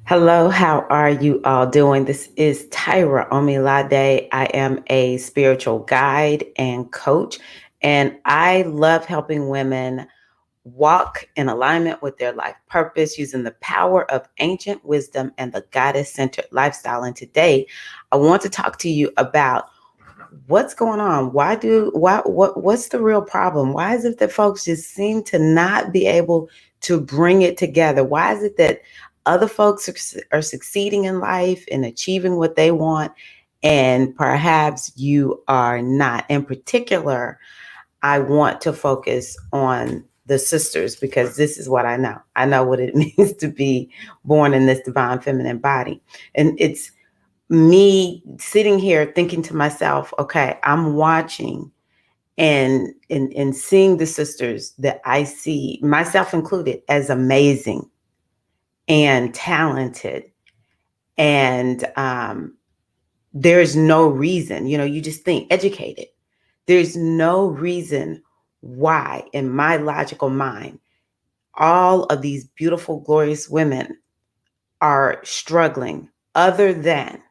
Hello, how are you all doing? This is Tyra Omilade. I am a spiritual guide and coach, and I love helping women walk in alignment with their life purpose using the power of ancient wisdom and the goddess centered lifestyle. And today, I want to talk to you about what's going on. What's the real problem? Why is it that folks just seem to not be able to bring it together? Why is it that other folks are succeeding in life and achieving what they want, and perhaps you are not? In particular, I want to focus on the sisters because this is what I know. I know what it means to be born in this divine feminine body. And it's me sitting here thinking to myself, okay, I'm watching and seeing the sisters that I see, myself included, as amazing and talented. And there's no reason, you just think educated. There's no reason why, in my logical mind, all of these beautiful, glorious women are struggling, other than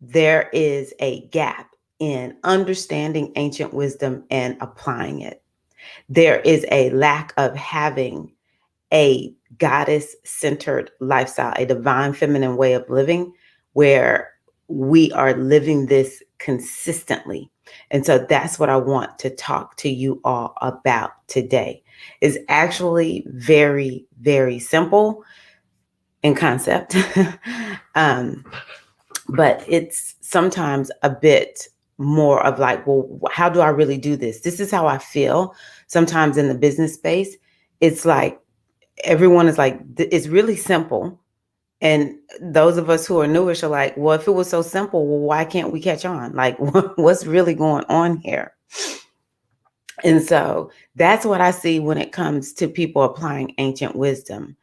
there is a gap in understanding ancient wisdom and applying it. There is a lack of having a goddess centered lifestyle, a divine feminine way of living where we are living this consistently. And so that's what I want to talk to you all about today. Is actually very, very simple in concept. um, but it's sometimes a bit more of like, well, how do I really do this? This is how I feel sometimes in the business space. It's like everyone is like, it's really simple. And those of us who are newish are like, well, if it was so simple, well, why can't we catch on? Like, what's really going on here? And so that's what I see when it comes to people applying ancient wisdom.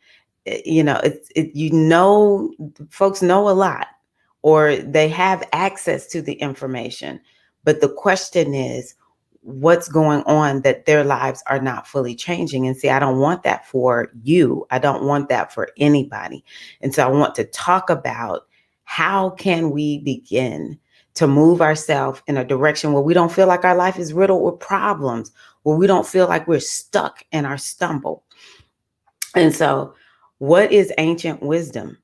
Folks know a lot, or they have access to the information. But the question is, what's going on that their lives are not fully changing? And see, I don't want that for you. I don't want that for anybody. And so I want to talk about how can we begin to move ourselves in a direction where we don't feel like our life is riddled with problems, where we don't feel like we're stuck in our stumble. And so, what is ancient wisdom?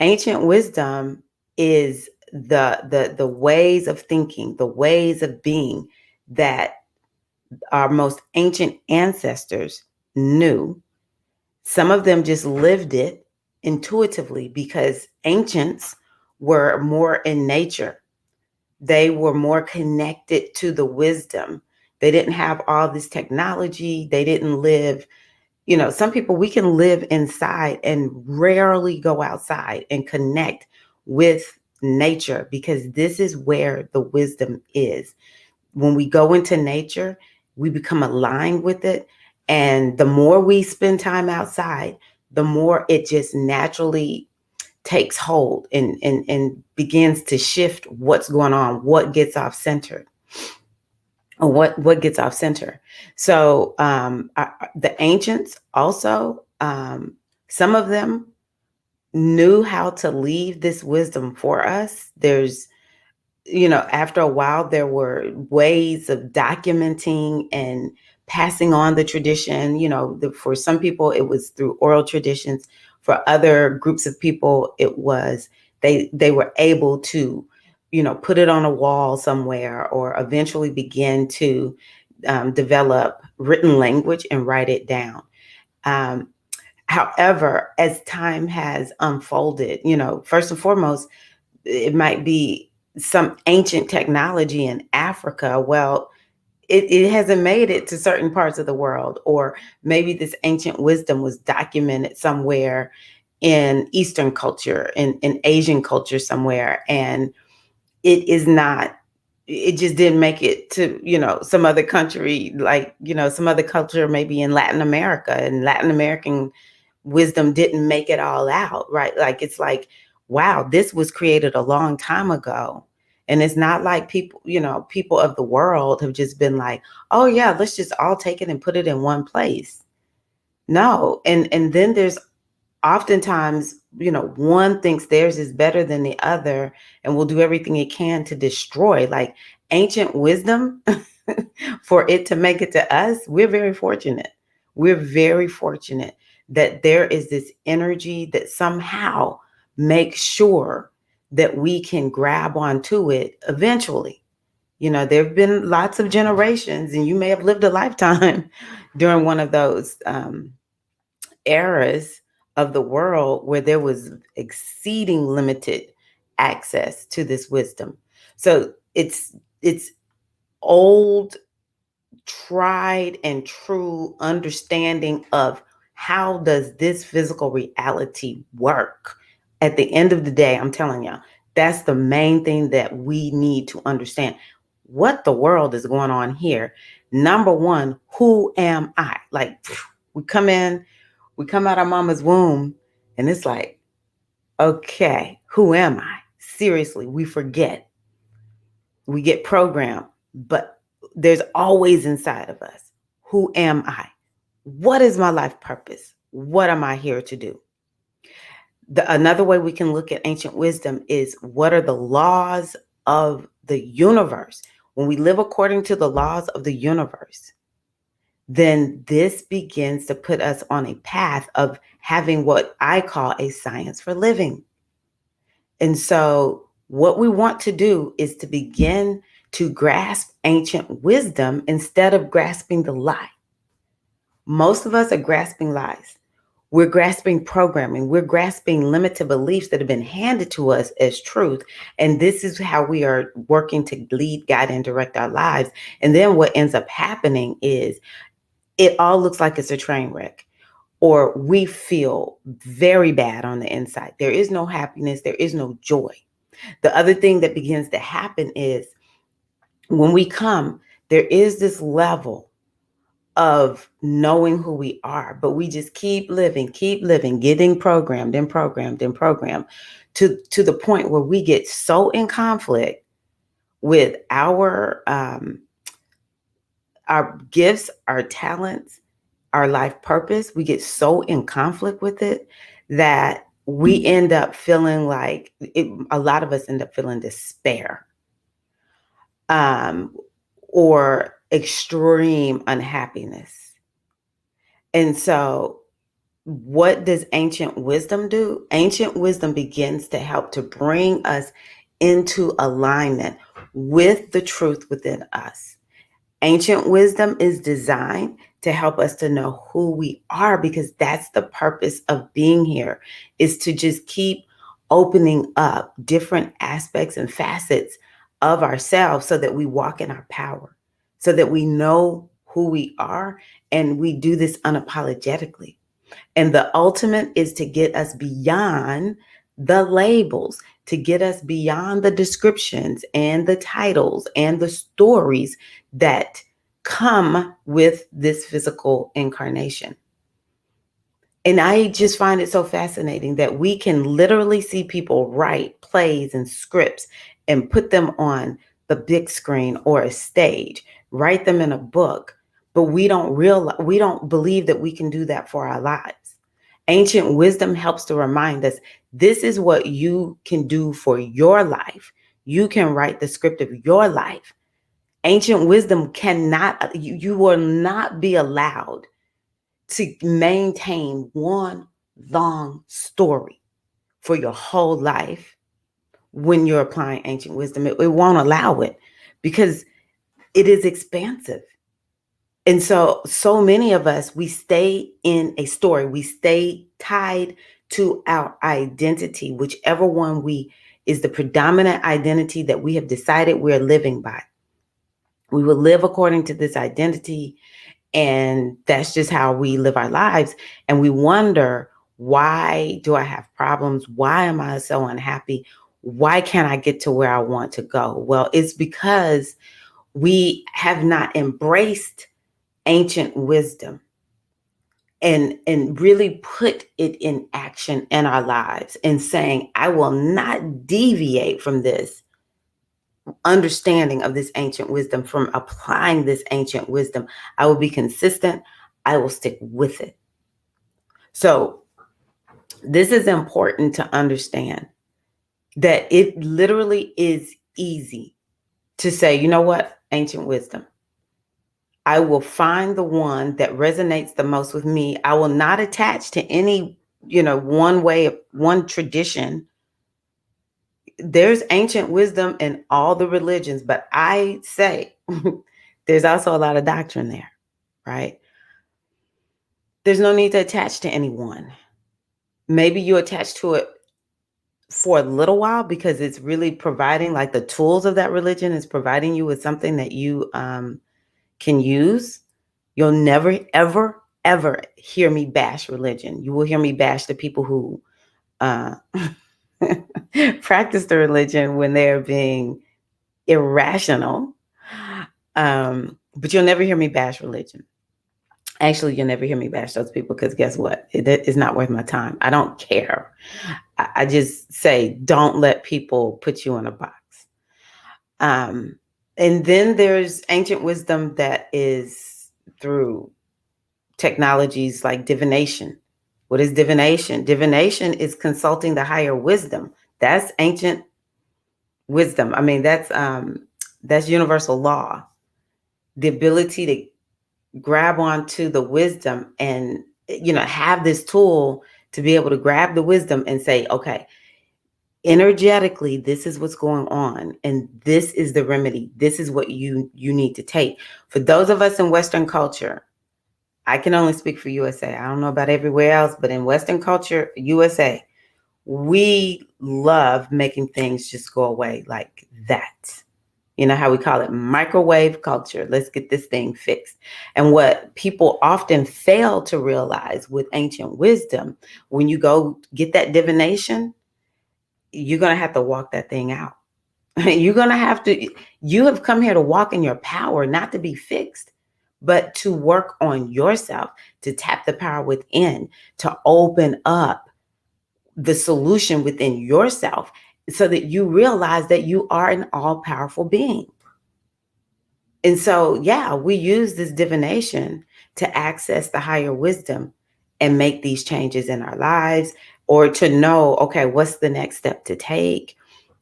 Ancient wisdom is the ways of thinking, the ways of being that our most ancient ancestors knew. Some of them just lived it intuitively because ancients were more in nature. They were more connected to the wisdom. They didn't have all this technology. They didn't live, some people, we can live inside and rarely go outside and connect with nature because this is where the wisdom is. When we go into nature, we become aligned with it. And the more we spend time outside, the more it just naturally takes hold and begins to shift what's going on, what gets off center. Or what gets off center. So the ancients also, some of them knew how to leave this wisdom for us. After a while, there were ways of documenting and passing on the tradition. For some people, it was through oral traditions. For other groups of people, it was they were able to, put it on a wall somewhere, or eventually begin to develop written language and write it down. Um, However, as time has unfolded, first and foremost, it might be some ancient technology in Africa. Well, it hasn't made it to certain parts of the world, or maybe this ancient wisdom was documented somewhere in Eastern culture, in Asian culture somewhere, and it just didn't make it to, some other country, like, some other culture, maybe in Latin America, and Latin American wisdom didn't make it all out, right? Like, it's like, wow, this was created a long time ago. And it's not like people of the world have just been like, oh yeah, let's just all take it and put it in one place. No. And then there's oftentimes one thinks theirs is better than the other and will do everything it can to destroy. Like ancient wisdom, for it to make it to us, we're very fortunate. We're very fortunate that there is this energy that somehow makes sure that we can grab onto it eventually. There have been lots of generations, and you may have lived a lifetime during one of those eras of the world where there was exceeding limited access to this wisdom. So it's old, tried and true understanding of how does this physical reality work. At the end of the day, I'm telling y'all, that's the main thing that we need to understand. What the world is going on here? Number one, who am I? Like, we come in, we come out of mama's womb, and it's like, okay, who am I? Seriously, we forget. We get programmed, but there's always inside of us, who am I? What is my life purpose? What am I here to do? Another way we can look at ancient wisdom is, what are the laws of the universe? When we live according to the laws of the universe, then this begins to put us on a path of having what I call a science for living. And so what we want to do is to begin to grasp ancient wisdom instead of grasping the lie. Most of us are grasping lies. We're grasping programming. We're grasping limited beliefs that have been handed to us as truth. And this is how we are working to lead, guide, and direct our lives. And then what ends up happening is it all looks like it's a train wreck, or we feel very bad on the inside. There is no happiness. There is no joy. The other thing that begins to happen is when we come, there is this level of knowing who we are, but we just keep living, getting programmed and programmed and programmed to the point where we get so in conflict with our gifts, our talents, our life purpose. We get so in conflict with it that we end up feeling like a lot of us end up feeling despair, or extreme unhappiness. And so what does ancient wisdom do? Ancient wisdom begins to help to bring us into alignment with the truth within us. Ancient wisdom is designed to help us to know who we are, because that's the purpose of being here, is to just keep opening up different aspects and facets of ourselves so that we walk in our power, so that we know who we are, and we do this unapologetically. And the ultimate is to get us beyond the labels, to get us beyond the descriptions and the titles and the stories that come with this physical incarnation. And I just find it so fascinating that we can literally see people write plays and scripts and put them on the big screen or a stage, write them in a book, but we don't believe that we can do that for our lives. Ancient wisdom helps to remind us, this is what you can do for your life. You can write the script of your life. Ancient wisdom you will not be allowed to maintain one long story for your whole life when you're applying ancient wisdom. It won't allow it, because it is expansive. And so many of us, we stay in a story. We stay tied to our identity, whichever one is the predominant identity that we have decided we're living by. We will live according to this identity, and that's just how we live our lives. And we wonder, why do I have problems? Why am I so unhappy? Why can't I get to where I want to go? Well, it's because we have not embraced ancient wisdom and really put it in action in our lives, and saying, I will not deviate from this understanding of this ancient wisdom, from applying this ancient wisdom. I will be consistent. I will stick with it. So This is important to understand, that it literally is easy to say, you know what, ancient wisdom, I will find the one that resonates the most with me. I will not attach to any, one way, one tradition. There's ancient wisdom in all the religions, but I say there's also a lot of doctrine there, right? There's no need to attach to anyone. Maybe you attach to it for a little while because it's really providing, like, the tools of that religion is providing you with something that you can use. You'll never, ever, ever hear me bash religion. You will hear me bash the people who uh, practice the religion when they're being irrational. But you'll never hear me bash religion. Actually, you'll never hear me bash those people because guess what? It's not worth my time. I don't care. I just say, don't let people put you in a box. And then there's ancient wisdom that is through technologies like divination. What is divination? Divination is consulting the higher wisdom. That's ancient wisdom. I mean, that's universal law. The ability to grab onto the wisdom and have this tool to be able to grab the wisdom and say, okay, energetically, this is what's going on, and this is the remedy. This is what you need to take. For those of us in Western culture, I can only speak for USA. I don't know about everywhere else, but in Western culture, USA, we love making things just go away like that. You know how we call it microwave culture. Let's get this thing fixed. And what people often fail to realize with ancient wisdom, when you go get that divination, you're going to have to walk that thing out. You're going to have to, you have come here to walk in your power, not to be fixed, but to work on yourself, to tap the power within, to open up the solution within yourself so that you realize that you are an all-powerful being. And so, yeah, we use this divination to access the higher wisdom and make these changes in our lives, or to know, okay, what's the next step to take?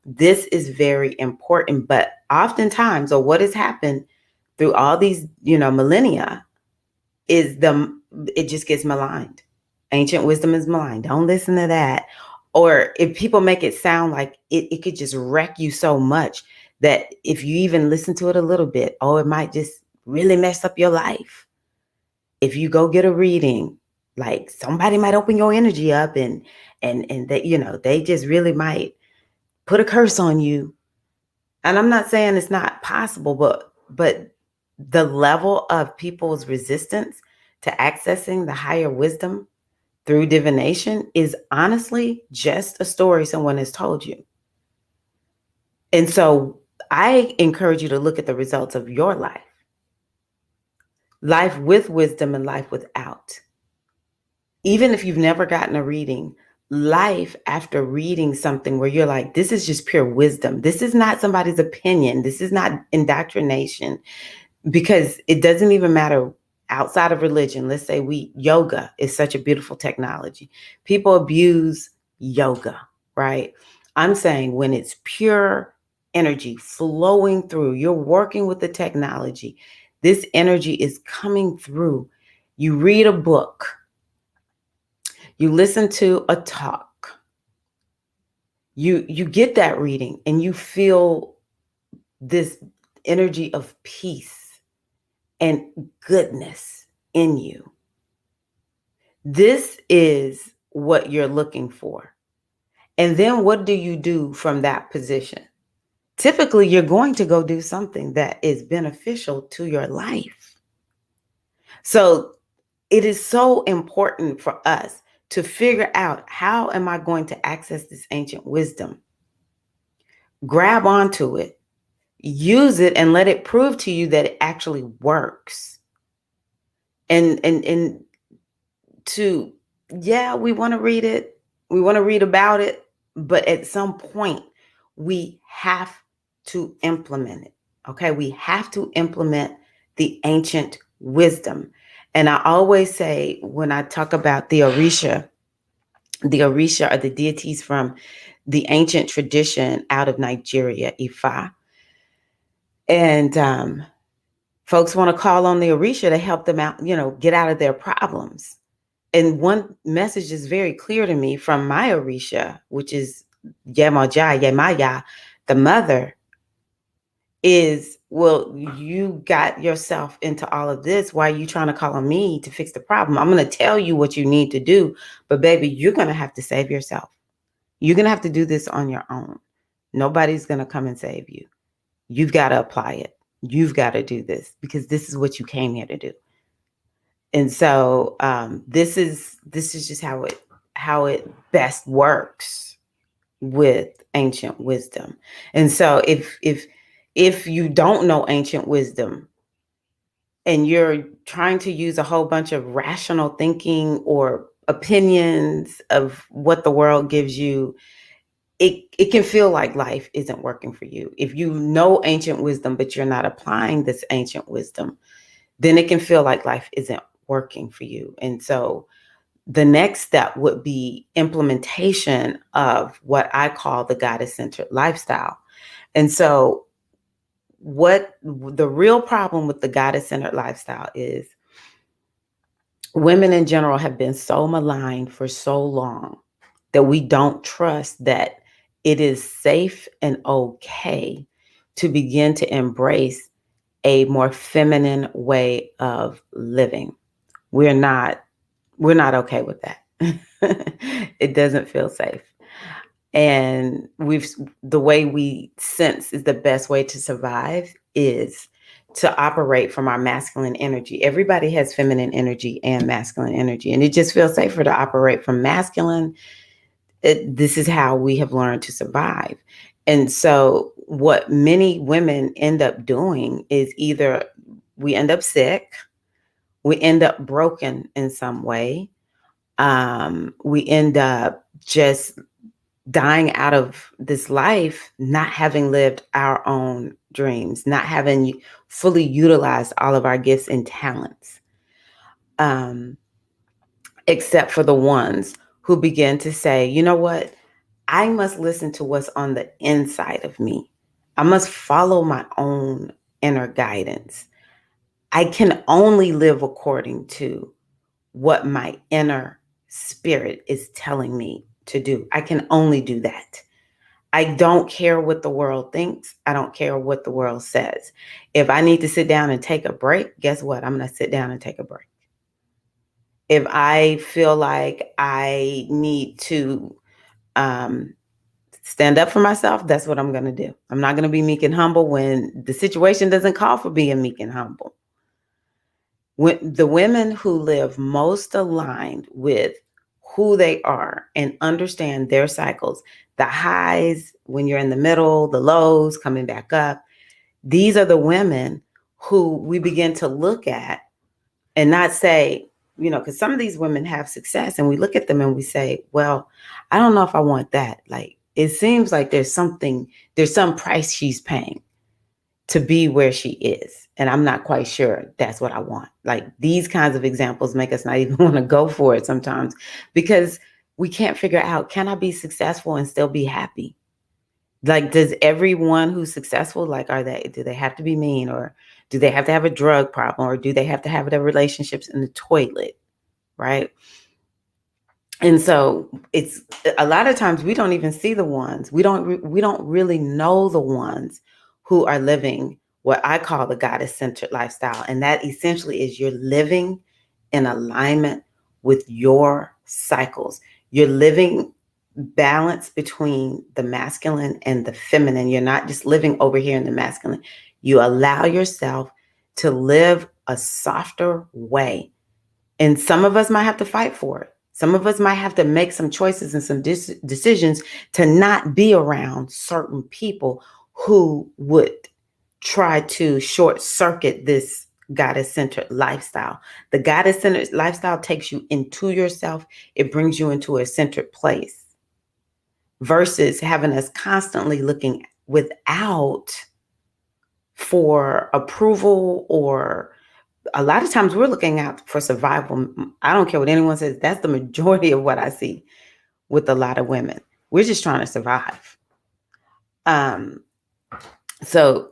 This is very important. But oftentimes, or what has happened through all these, millennia, is it just gets maligned. Ancient wisdom is maligned. Don't listen to that. Or if people make it sound like it could just wreck you so much that if you even listen to it a little bit, it might just really mess up your life. If you go get a reading, like, somebody might open your energy up and that, they just really might put a curse on you. And I'm not saying it's not possible, but the level of people's resistance to accessing the higher wisdom through divination is honestly just a story someone has told you. And so I encourage you to look at the results of your life. Life with wisdom and life without. Even if you've never gotten a reading, life after reading something where you're like, this is just pure wisdom. This is not somebody's opinion. This is not indoctrination, because it doesn't even matter outside of religion. Let's say yoga is such a beautiful technology. People abuse yoga, right? I'm saying when it's pure energy flowing through, you're working with the technology. This energy is coming through. You read a book, you listen to a talk, you get that reading and you feel this energy of peace and goodness in you. This is what you're looking for. And then what do you do from that position? Typically, you're going to go do something that is beneficial to your life. So it is so important for us to figure out, how am I going to access this ancient wisdom? Grab onto it, use it, and let it prove to you that it actually works. And we want to read it, we want to read about it, but at some point we have to implement it. Okay, we have to implement the ancient wisdom. And I always say, when I talk about the Orisha, The Orisha are the deities from the ancient tradition out of Nigeria, Ifa. And folks want to call on the Orisha to help them out, get out of their problems. And one message is very clear to me from my Orisha, which is Yemoja, Yemaya, the mother, is, well, you got yourself into all of this. Why are you trying to call on me to fix the problem? I'm going to tell you what you need to do, but baby, you're going to have to save yourself. You're going to have to do this on your own. Nobody's going to come and save you. You've got to apply it. You've got to do this because this is what you came here to do. And so this is just how it best works with ancient wisdom. And so if you don't know ancient wisdom and you're trying to use a whole bunch of rational thinking or opinions of what the world gives you, it can feel like life isn't working for you. If you know ancient wisdom, but you're not applying this ancient wisdom, then it can feel like life isn't working for you. And so the next step would be implementation of what I call the goddess-centered lifestyle. And so what the real problem with the goddess-centered lifestyle is, women in general have been so maligned for so long that we don't trust that it is safe and okay to begin to embrace a more feminine way of living. We're not okay with that. It doesn't feel safe. And the way we sense is the best way to survive is to operate from our masculine energy. Everybody has feminine energy and masculine energy, and it just feels safer to operate from masculine. This is how we have learned to survive. And so what many women end up doing is either we end up sick, we end up broken in some way, we end up just dying out of this life, not having lived our own dreams, not having fully utilized all of our gifts and talents, except for the ones who begin to say, you know what? I must listen to what's on the inside of me. I must follow my own inner guidance. I can only live according to what my inner spirit is telling me to do. I can only do that. I don't care what the world thinks. I don't care what the world says. If I need to sit down and take a break, guess what? I'm going to sit down and take a break. If I feel like I need to stand up for myself, that's what I'm going to do. I'm not going to be meek and humble when the situation doesn't call for being meek and humble. When the women who live most aligned with who they are and understand their cycles, the highs when you're in the middle, the lows coming back up, these are the women who we begin to look at and not say, because some of these women have success and we look at them and we say, well, I don't know if I want that. Like, it seems like there's some price she's paying to be where she is. And I'm not quite sure that's what I want. Like, these kinds of examples make us not even want to go for it sometimes, because we can't figure out, can I be successful and still be happy? Like, does everyone who's successful, like, do they have to be mean, or do they have to have a drug problem, or do they have to have their relationships in the toilet? Right. And so it's a lot of times we don't even see the ones, we don't really know the ones who are living what I call the goddess-centered lifestyle. And that essentially is you're living in alignment with your cycles. You're living balance between the masculine and the feminine. You're not just living over here in the masculine. You allow yourself to live a softer way. And some of us might have to fight for it. Some of us might have to make some choices and some decisions to not be around certain people who would try to short circuit this goddess-centered lifestyle. The goddess-centered lifestyle takes you into yourself. It brings you into a centered place versus having us constantly looking without for approval, or a lot of times we're looking out for survival. I don't care what anyone says. That's the majority of what I see. with a lot of women. We're just trying to survive. Um, so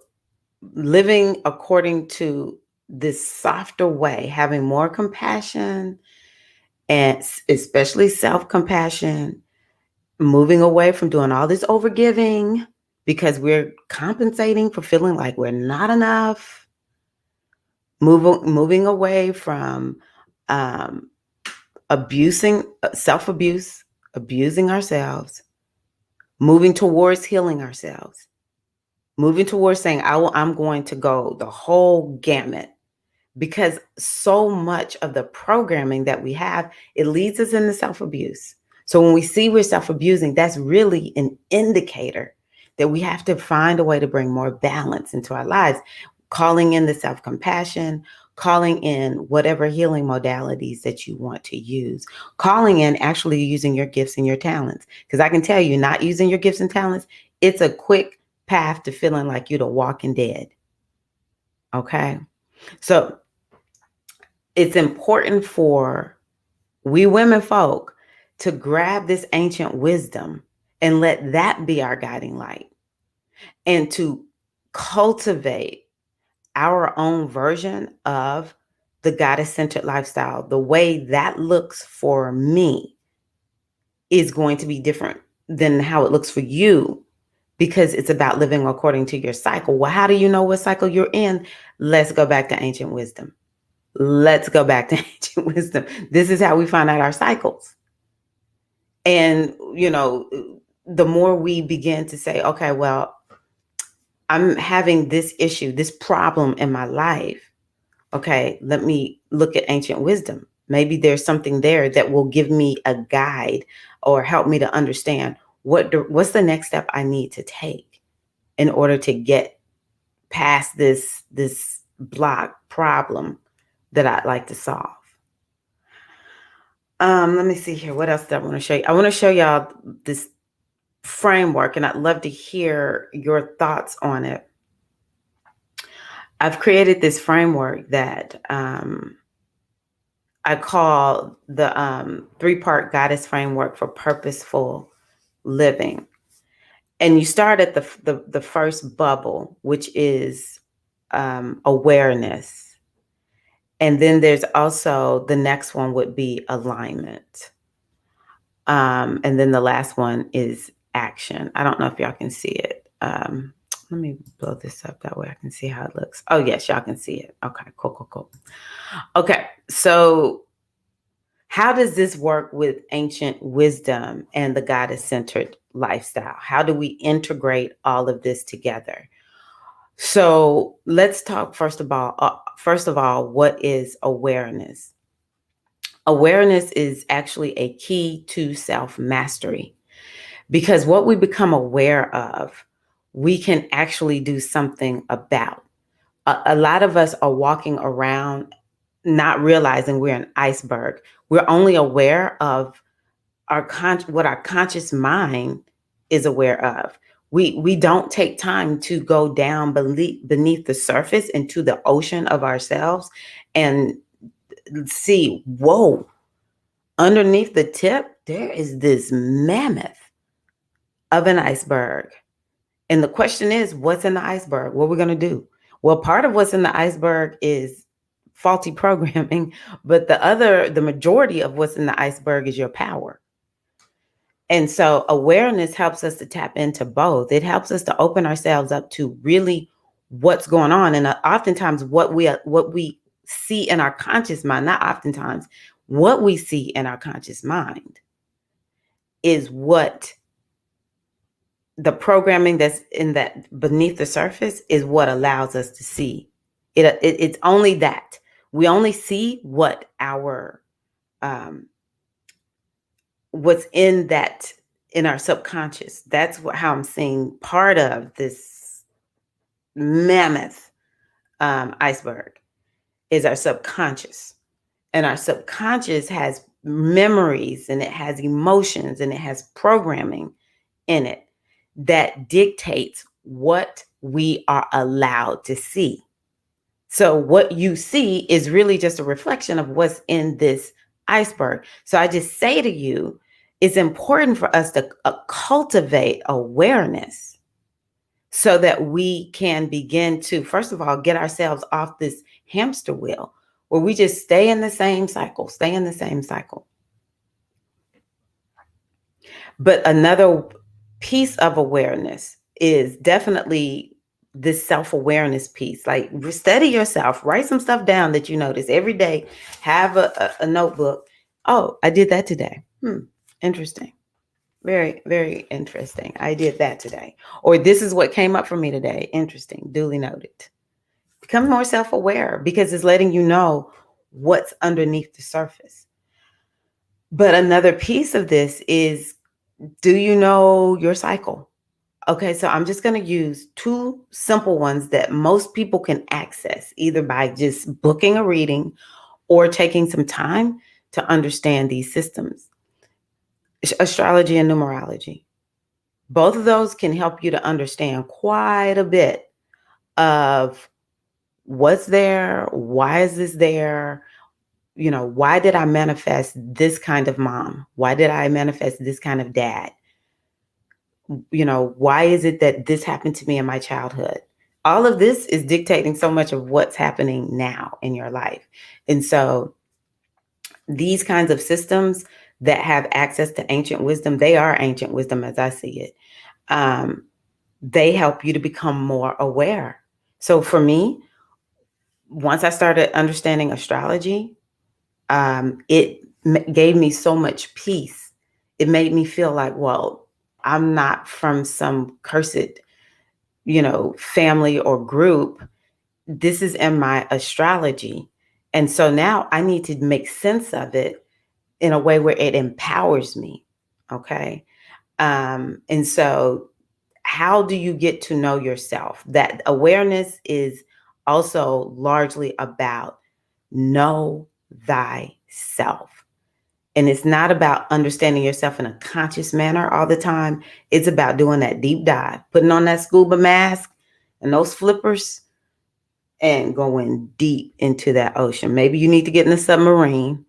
living according to this softer way, having more compassion and especially self-compassion, moving away from doing all this overgiving because we're compensating for feeling like we're not enough, moving away from um, abusing, self-abuse, abusing ourselves, moving towards healing ourselves, moving towards saying, I'm going to go the whole gamut, because so much of the programming that we have, it leads us into self-abuse. So when we see we're self-abusing, that's really an indicator that we have to find a way to bring more balance into our lives, calling in the self-compassion, calling in whatever healing modalities that you want to use, calling in actually using your gifts and your talents. Because I can tell you, not using your gifts and talents, it's a quick path to feeling like you're the walking dead. Okay? So it's important for we women folk to grab this ancient wisdom and let that be our guiding light, and to cultivate our own version of the goddess-centered lifestyle. The way that looks for me is going to be different than how it looks for you, because it's about living according to your cycle. Well, how do you know what cycle you're in? Let's go back to ancient wisdom. Let's go back to ancient wisdom. This is how we find out our cycles. And, the more we begin to say, okay, well, I'm having this issue, this problem in my life. Okay, let me look at ancient wisdom. Maybe there's something there that will give me a guide or help me to understand what's the next step I need to take in order to get past this block problem that I'd like to solve. Let me see here. What else do I want to show you? I want to show y'all this framework, and I'd love to hear your thoughts on it. I've created this framework that I call the 3-part goddess framework for purposeful living. And you start at the first bubble, which is awareness. And then there's also the next one would be alignment. And then the last one is action. I don't know if y'all can see it. Let me blow this up that way I can see how it looks. Oh, yes, y'all can see it. Okay, cool. Okay, so how does this work with ancient wisdom and the goddess-centered lifestyle? How do we integrate all of this together? So let's talk first of all, what is awareness? Awareness is actually a key to self-mastery, because what we become aware of, we can actually do something about. A lot of us are walking around not realizing we're an iceberg. We're only aware of what our conscious mind is aware of. We don't take time to go down beneath the surface into the ocean of ourselves and see, whoa, underneath the tip, there is this mammoth of an iceberg. And the question is, what's in the iceberg? What are we going to do? Well, part of what's in the iceberg is faulty programming, but the majority of what's in the iceberg is your power. And so awareness helps us to tap into both. It helps us to open ourselves up to really what's going on. And oftentimes what we see in our conscious mind, not oftentimes, what we see in our conscious mind is what the programming that's in that beneath the surface is what allows us to see it. It's only that we only see what our what's in our subconscious. That's how I'm seeing part of this mammoth iceberg is our subconscious. And our subconscious has memories, and it has emotions, and it has programming in it that dictates what we are allowed to see. So what you see is really just a reflection of what's in this iceberg. So I just say to you, it's important for us to cultivate awareness so that we can begin to, first of all, get ourselves off this hamster wheel where we just stay in the same cycle, stay in the same cycle. But another piece of awareness is definitely this self-awareness piece. Like, study yourself, write some stuff down that you notice every day, have a notebook. Oh, I did that today. Interesting. Very, very interesting. I did that today. Or this is what came up for me today. Interesting. Duly noted. Become more self-aware because it's letting you know what's underneath the surface. But another piece of this is, do you know your cycle? Okay, so I'm just going to use two simple ones that most people can access, either by just booking a reading or taking some time to understand these systems. Astrology and numerology. Both of those can help you to understand quite a bit of what's there, why is this there, why did I manifest this kind of mom? Why did I manifest this kind of dad? Why is it that this happened to me in my childhood? All of this is dictating so much of what's happening now in your life. And so these kinds of systems that have access to ancient wisdom, they are ancient wisdom as I see it. They help you to become more aware. So for me, once I started understanding astrology, it gave me so much peace. It made me feel like, well, I'm not from some cursed, family or group. This is in my astrology. And so now I need to make sense of it in a way where it empowers me. Okay. And so how do you get to know yourself? That awareness is also largely about know thyself. And it's not about understanding yourself in a conscious manner all the time. It's about doing that deep dive, putting on that scuba mask and those flippers and going deep into that ocean. Maybe you need to get in a submarine,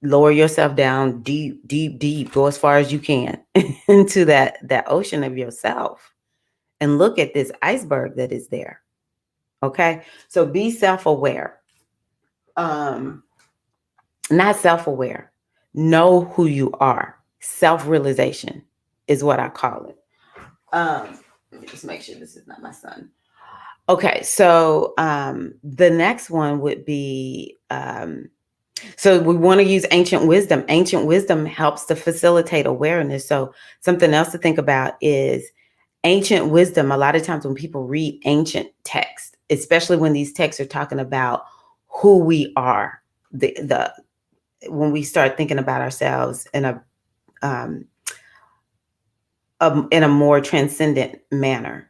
lower yourself down deep, deep, deep, go as far as you can into that ocean of yourself and look at this iceberg that is there. Okay. So be self-aware. Not self-aware. Know who you are. Self-realization is what I call it. Let me just make sure this is not my son. Okay, so the next one would be, so we want to use ancient wisdom. Ancient wisdom helps to facilitate awareness. So something else to think about is ancient wisdom. A lot of times when people read ancient texts, especially when these texts are talking about who we are, when we start thinking about ourselves in a more transcendent manner,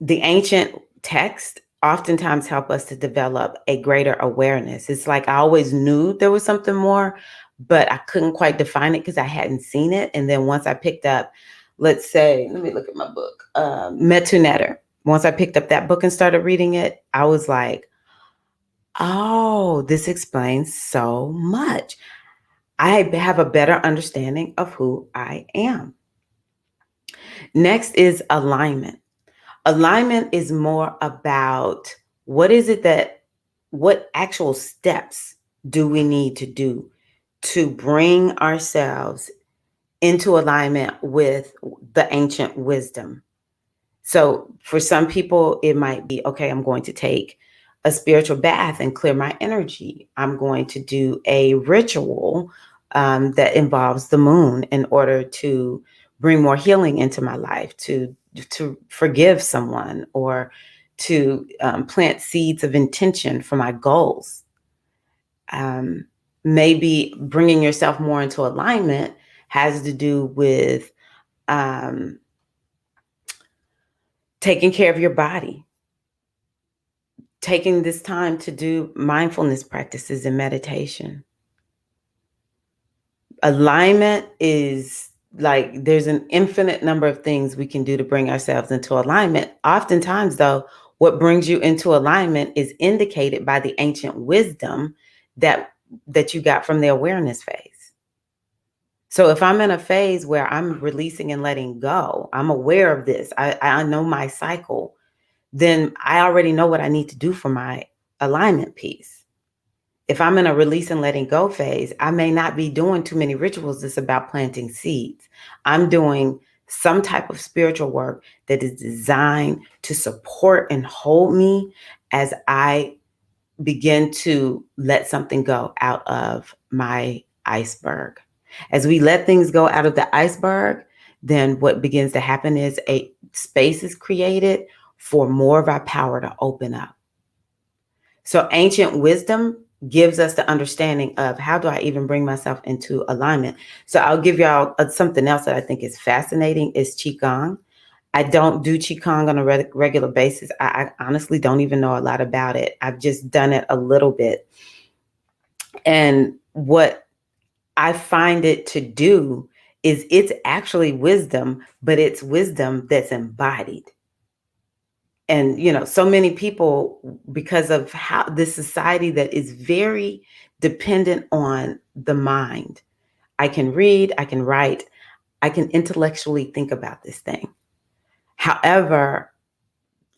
the ancient text oftentimes help us to develop a greater awareness. It's like I always knew there was something more, but I couldn't quite define it because I hadn't seen it. And then once I picked up, let's say, let me look at my book, Metu Netter. Once I picked up that book and started reading it, I was like, oh, this explains so much. I have a better understanding of who I am. Next is alignment. Alignment is more about what actual steps do we need to do to bring ourselves into alignment with the ancient wisdom. So for some people, it might be, okay, I'm going to take a spiritual bath and clear my energy. I'm going to do a ritual that involves the moon in order to bring more healing into my life, to forgive someone, or to plant seeds of intention for my goals. Maybe bringing yourself more into alignment has to do with taking care of your body, taking this time to do mindfulness practices and meditation. Alignment is like there's an infinite number of things we can do to bring ourselves into alignment. Oftentimes, though, what brings you into alignment is indicated by the ancient wisdom that you got from the awareness phase. So if I'm in a phase where I'm releasing and letting go, I'm aware of this, I know my cycle, then I already know what I need to do for my alignment piece. If I'm in a release and letting go phase, I may not be doing too many rituals. It's about planting seeds. I'm doing some type of spiritual work that is designed to support and hold me as I begin to let something go out of my iceberg. As we let things go out of the iceberg, then what begins to happen is a space is created for more of our power to open up. So ancient wisdom gives us the understanding of how do I even bring myself into alignment. So I'll give y'all something else that I think is fascinating is Qigong. I don't do Qigong on a regular basis. I honestly don't even know a lot about it. I've just done it a little bit. And what I find it to do is it's actually wisdom, but it's wisdom that's embodied. And, so many people, because of how this society that is very dependent on the mind, I can read, I can write, I can intellectually think about this thing. However,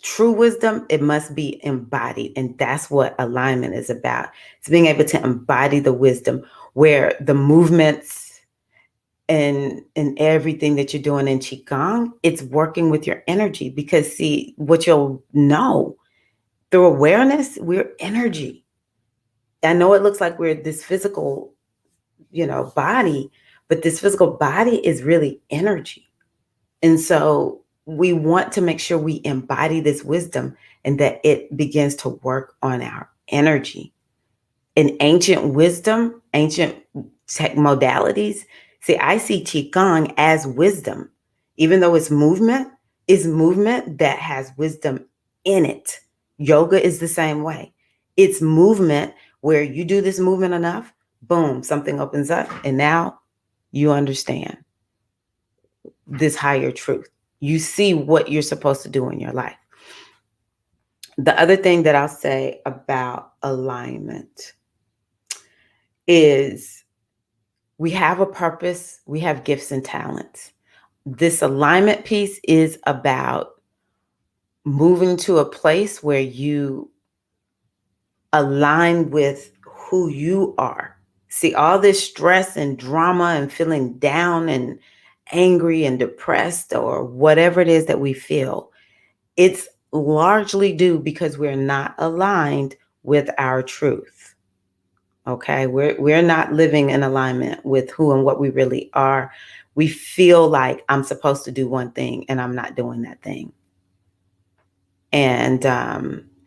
true wisdom, it must be embodied. And that's what alignment is about. It's being able to embody the wisdom where the movements and everything that you're doing in Qigong, it's working with your energy. Because see, what you'll know through awareness, we're energy. I know it looks like we're this physical, body, but this physical body is really energy. And so we want to make sure we embody this wisdom and that it begins to work on our energy. In ancient wisdom, ancient tech modalities, see, I see Qigong as wisdom. Even though it's movement that has wisdom in it. Yoga is the same way. It's movement where you do this movement enough, boom, something opens up, and now you understand this higher truth. You see what you're supposed to do in your life. The other thing that I'll say about alignment is we have a purpose, we have gifts and talents. This alignment piece is about moving to a place where you align with who you are. See, all this stress and drama and feeling down and angry and depressed or whatever it is that we feel, it's largely due because we're not aligned with our truth. Okay, we're not living in alignment with who and what we really are. We feel like I'm supposed to do one thing and I'm not doing that thing. And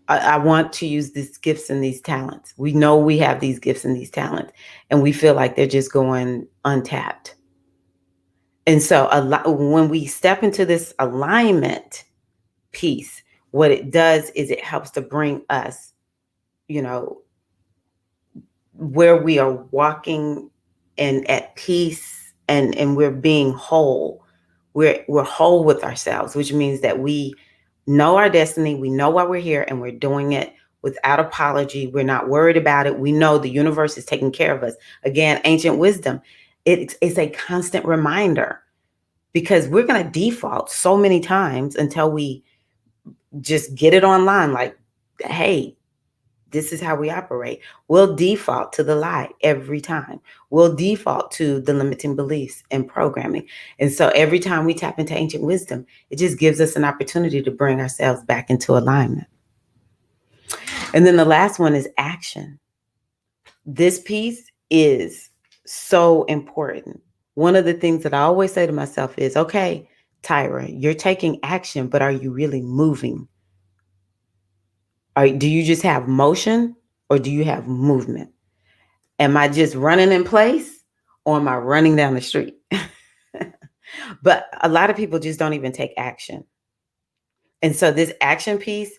I want to use these gifts and these talents. We know we have these gifts and these talents, and we feel like they're just going untapped. And so when we step into this alignment piece, what it does is it helps to bring us, where we are walking and at peace and we're being whole. We're whole with ourselves, which means that we know our destiny, we know why we're here, and we're doing it without apology. We're not worried about it. We know the universe is taking care of us. Again, ancient wisdom, it's a constant reminder because we're going to default so many times until we just get it online like, hey, this is how we operate. We'll default to the lie every time. We'll default to the limiting beliefs and programming. And so every time we tap into ancient wisdom, it just gives us an opportunity to bring ourselves back into alignment. And then the last one is action. This piece is so important. One of the things that I always say to myself is, okay, Tirra, you're taking action, but are you really moving? Do you just have motion or do you have movement? Am I just running in place or am I running down the street? But a lot of people just don't even take action. And so this action piece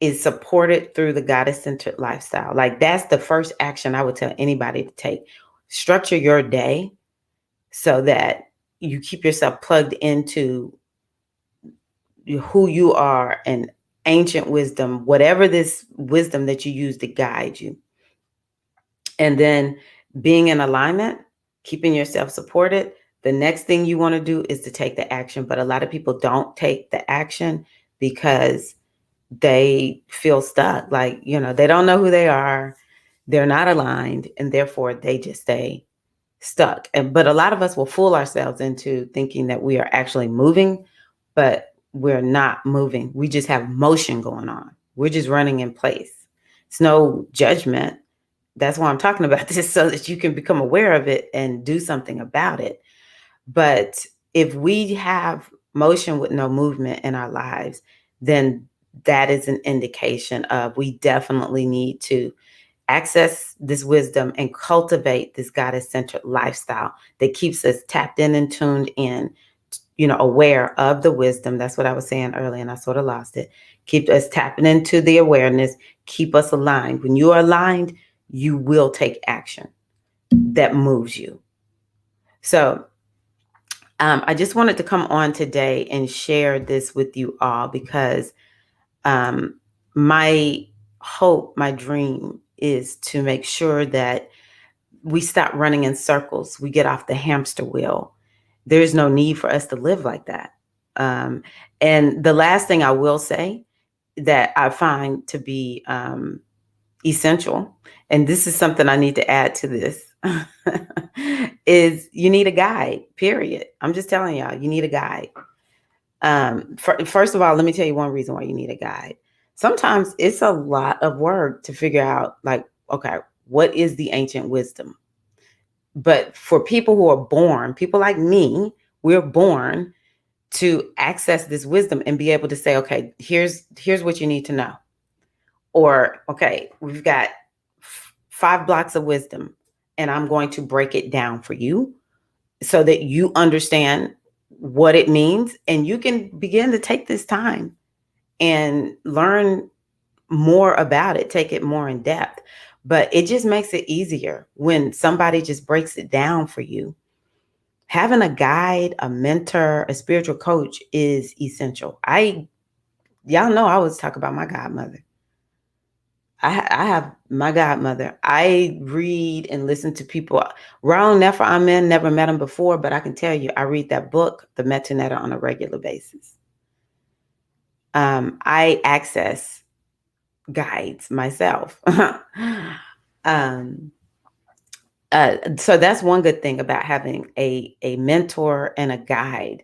is supported through the goddess-centered lifestyle. Like that's the first action I would tell anybody to take. Structure your day so that you keep yourself plugged into who you are and ancient wisdom, whatever this wisdom that you use to guide you. And then being in alignment, keeping yourself supported, the next thing you want to do is to take the action. But a lot of people don't take the action because they feel stuck. Like, they don't know who they are. They're not aligned, and therefore they just stay stuck. But a lot of us will fool ourselves into thinking that we are actually moving, but we're not moving. We just have motion going on. We're just running in place. It's no judgment. That's why I'm talking about this, so that you can become aware of it and do something about it. But if we have motion with no movement in our lives, then that is an indication of we definitely need to access this wisdom and cultivate this goddess-centered lifestyle that keeps us tapped in and tuned in, aware of the wisdom. That's what I was saying earlier, and I sort of lost it. Keep us tapping into the awareness, keep us aligned. When you are aligned, you will take action that moves you. So I just wanted to come on today and share this with you all because my hope, my dream is to make sure that we stop running in circles. We get off the hamster wheel. There's no need for us to live like that. And the last thing I will say that I find to be essential, and this is something I need to add to this, is you need a guide, period. I'm just telling y'all, you need a guide. First of all, let me tell you one reason why you need a guide. Sometimes it's a lot of work to figure out, like, okay, what is the ancient wisdom? But for people who are born, people like me, we're born to access this wisdom and be able to say, okay, here's what you need to know. Or, okay, we've got 5 blocks of wisdom, and I'm going to break it down for you so that you understand what it means, and you can begin to take this time and learn more about it, take it more in depth. But it just makes it easier when somebody just breaks it down for you. Having a guide, a mentor, a spiritual coach is essential. Y'all know I always talk about my godmother. I have my godmother. I read and listen to people. Ron Nefer Amen, never met him before, but I can tell you, I read that book, The Metanetta, on a regular basis. I access guides myself. So that's one good thing about having a mentor and a guide.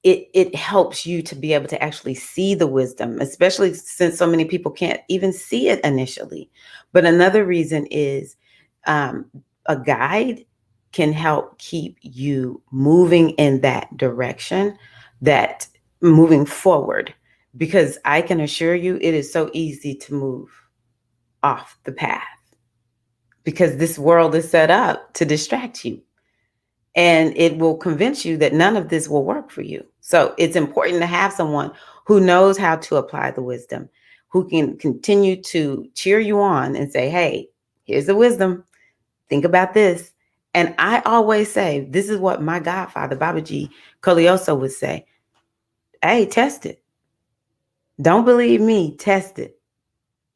It helps you to be able to actually see the wisdom, especially since so many people can't even see it initially. But another reason is a guide can help keep you moving in that direction, that moving forward, because I can assure you it is so easy to move off the path because this world is set up to distract you. And it will convince you that none of this will work for you. So it's important to have someone who knows how to apply the wisdom, who can continue to cheer you on and say, hey, here's the wisdom. Think about this. And I always say, this is what my godfather, Babaji Colioso, would say. Hey, test it. Don't believe me, test it.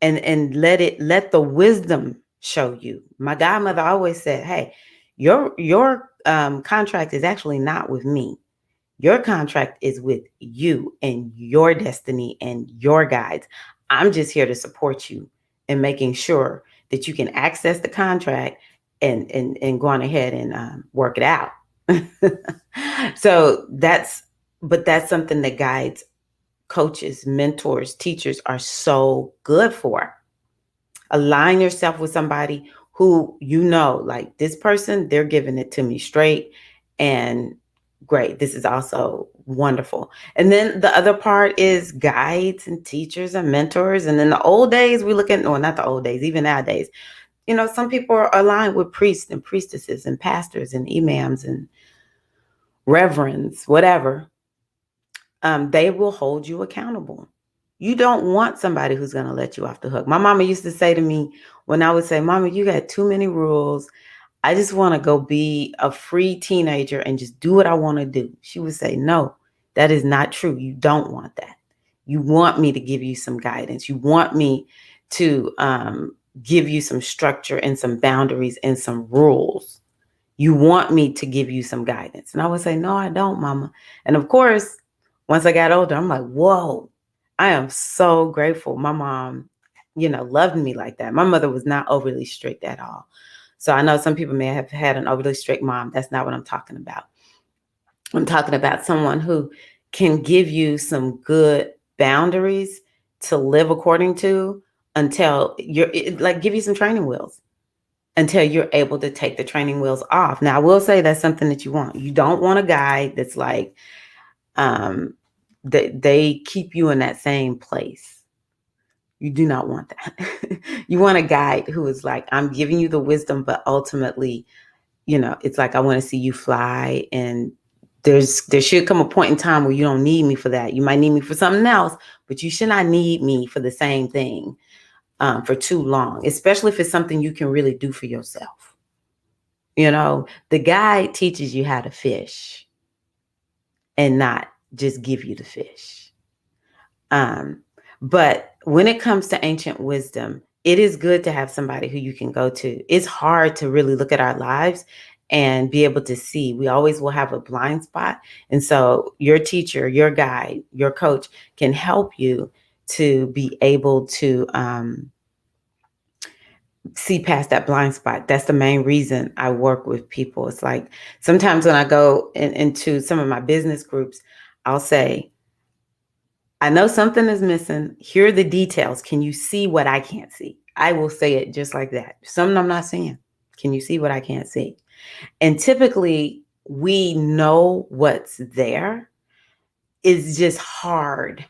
And let the wisdom show you. My godmother always said, hey, your contract is actually not with me. Your contract is with you and your destiny and your guides. I'm just here to support you in making sure that you can access the contract and go on ahead and work it out. So that's something that guides, coaches, mentors, teachers are so good for. Align yourself with somebody who like this person, they're giving it to me straight and great. This is also wonderful. And then the other part is guides and teachers and mentors. And in the old days, we look at, no, not the old days, even nowadays, some people are aligned with priests and priestesses and pastors and imams and reverends, whatever. They will hold you accountable. You don't want somebody who's going to let you off the hook. My mama used to say to me when I would say, Mama, you got too many rules. I just want to go be a free teenager and just do what I want to do. She would say, no, that is not true. You don't want that. You want me to give you some guidance. You want me to give you some structure and some boundaries and some rules. You want me to give you some guidance. And I would say, no, I don't, mama. And of course, once I got older, I'm like, whoa, I am so grateful. My mom, loved me like that. My mother was not overly strict at all. So I know some people may have had an overly strict mom. That's not what I'm talking about. I'm talking about someone who can give you some good boundaries to live according to until like give you some training wheels until you're able to take the training wheels off. Now, I will say that's something that you want. You don't want a guy that's like, they keep you in that same place. You do not want that. You want a guy who is like, I'm giving you the wisdom, but ultimately, it's like, I want to see you fly. And there should come a point in time where you don't need me for that. You might need me for something else, but you should not need me for the same thing for too long, especially if it's something you can really do for yourself. The guy teaches you how to fish and not just give you the fish. But when it comes to ancient wisdom, it is good to have somebody who you can go to. It's hard to really look at our lives and be able to see. We always will have a blind spot. And so your teacher, your guide, your coach can help you to be able to see past that blind spot. That's the main reason I work with people. It's like sometimes when I go into some of my business groups, I'll say, I know something is missing. Here are the details. Can you see what I can't see? I will say it just like that. Something I'm not seeing. Can you see what I can't see? And typically we know what's there. It's just hard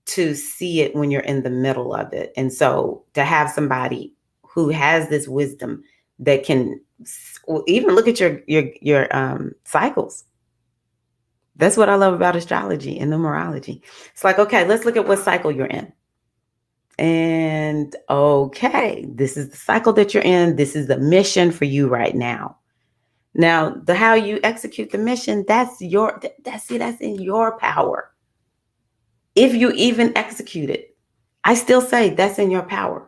to see it when you're in the middle of it. And so to have somebody who has this wisdom that can even look at your cycles. That's what I love about astrology and numerology. It's like, okay, let's look at what cycle you're in. And okay, this is the cycle that you're in. This is the mission for you right now. Now, the how you execute the mission, that's in your power. If you even execute it, I still say that's in your power.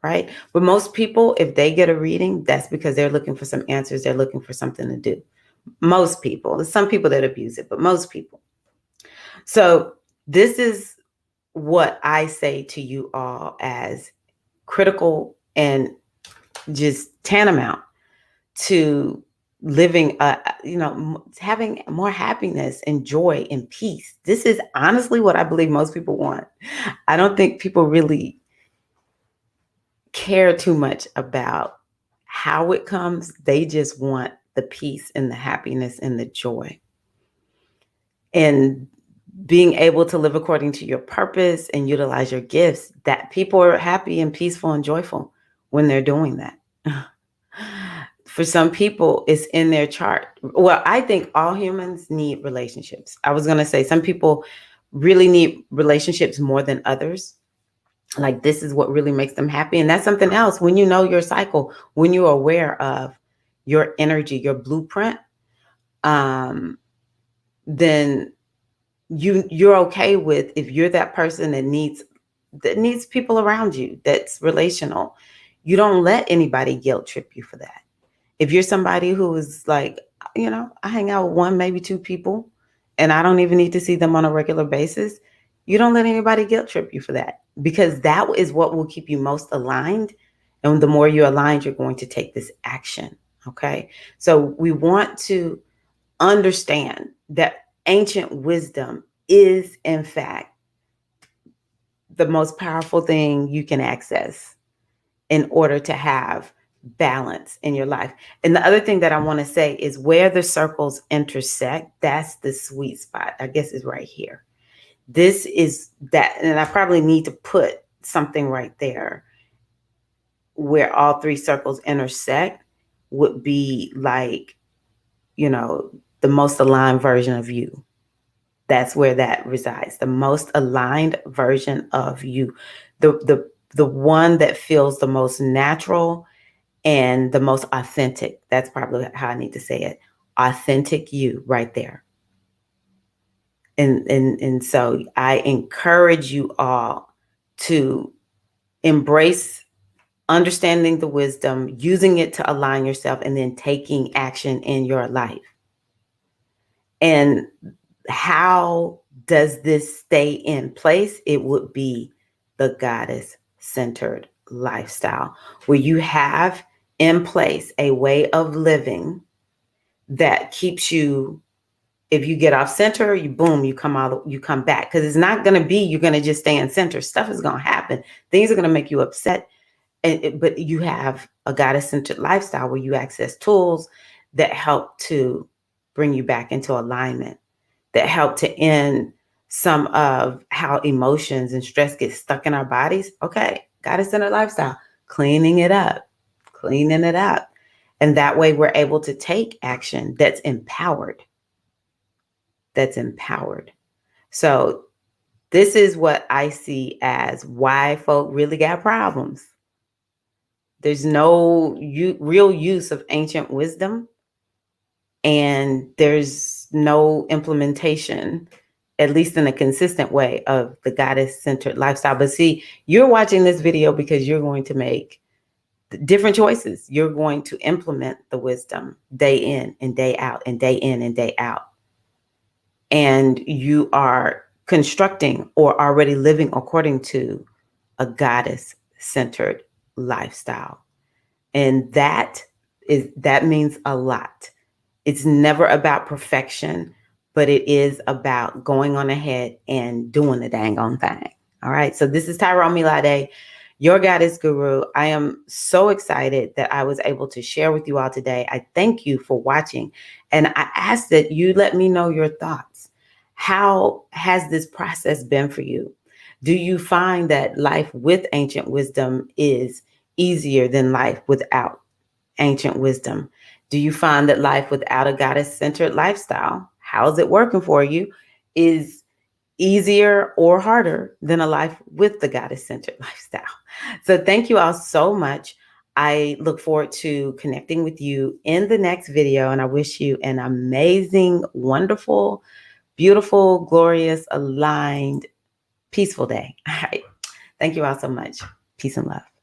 Right? But most people, if they get a reading, that's because they're looking for some answers. They're looking for something to do. Most people, there's some people that abuse it, but most people. So this is what I say to you all as critical and just tantamount to living, having more happiness and joy and peace. This is honestly what I believe most people want. I don't think people really care too much about how it comes. They just want the peace and the happiness and the joy. And being able to live according to your purpose and utilize your gifts, that people are happy and peaceful and joyful when they're doing that. For some people, it's in their chart. Well, I think all humans need relationships. I was going to say some people really need relationships more than others. Like this is what really makes them happy. And that's something else. When you know your cycle, when you're aware of your energy, your blueprint, then you're okay with if you're that person that needs people around you, that's relational. You don't let anybody guilt trip you for that. If you're somebody who is like, I hang out with one, maybe two people, and I don't even need to see them on a regular basis, you don't let anybody guilt trip you for that, because that is what will keep you most aligned. And the more you're aligned, you're going to take this action. Okay. So we want to understand that ancient wisdom is, in fact, the most powerful thing you can access in order to have balance in your life. And the other thing that I want to say is where the circles intersect, that's the sweet spot. I guess is right here. This is that, and I probably need to put something right there where all three circles intersect would be like, the most aligned version of you. That's where that resides. The most aligned version of you. The one that feels the most natural and the most authentic. That's probably how I need to say it. Authentic you right there. And so I encourage you all to embrace understanding the wisdom, using it to align yourself, and then taking action in your life. And how does this stay in place? It would be the goddess centered lifestyle, where you have in place a way of living that keeps you, if you get off center, you boom, you come out, you come back. Because it's not going to be you're going to just stay in center. Stuff is going to happen. Things are going to make you upset. But you have a goddess centered lifestyle where you access tools that help to bring you back into alignment, that help to end some of how emotions and stress get stuck in our bodies. Okay, goddess centered lifestyle, cleaning it up. And that way we're able to take action that's empowered. So this is what I see as why folk really got problems. There's no real use of ancient wisdom, and there's no implementation, at least in a consistent way, of the goddess-centered lifestyle. But see, you're watching this video because you're going to make different choices. You're going to implement the wisdom day in and day out and day in and day out. And you are constructing or already living according to a goddess-centered lifestyle. And that means a lot. It's never about perfection, but it is about going on ahead and doing the dang on thing. All right. So this is Tirra Omilade, your goddess guru. I am so excited that I was able to share with you all today. I thank you for watching. And I ask that you let me know your thoughts. How has this process been for you? Do you find that life with ancient wisdom is easier than life without ancient wisdom? Do you find that life without a goddess-centered lifestyle, how's it working for you, is easier or harder than a life with the goddess-centered lifestyle? So thank you all so much. I look forward to connecting with you in the next video, and I wish you an amazing, wonderful, beautiful, glorious, aligned, peaceful day. All right. Thank you all so much. Peace and love.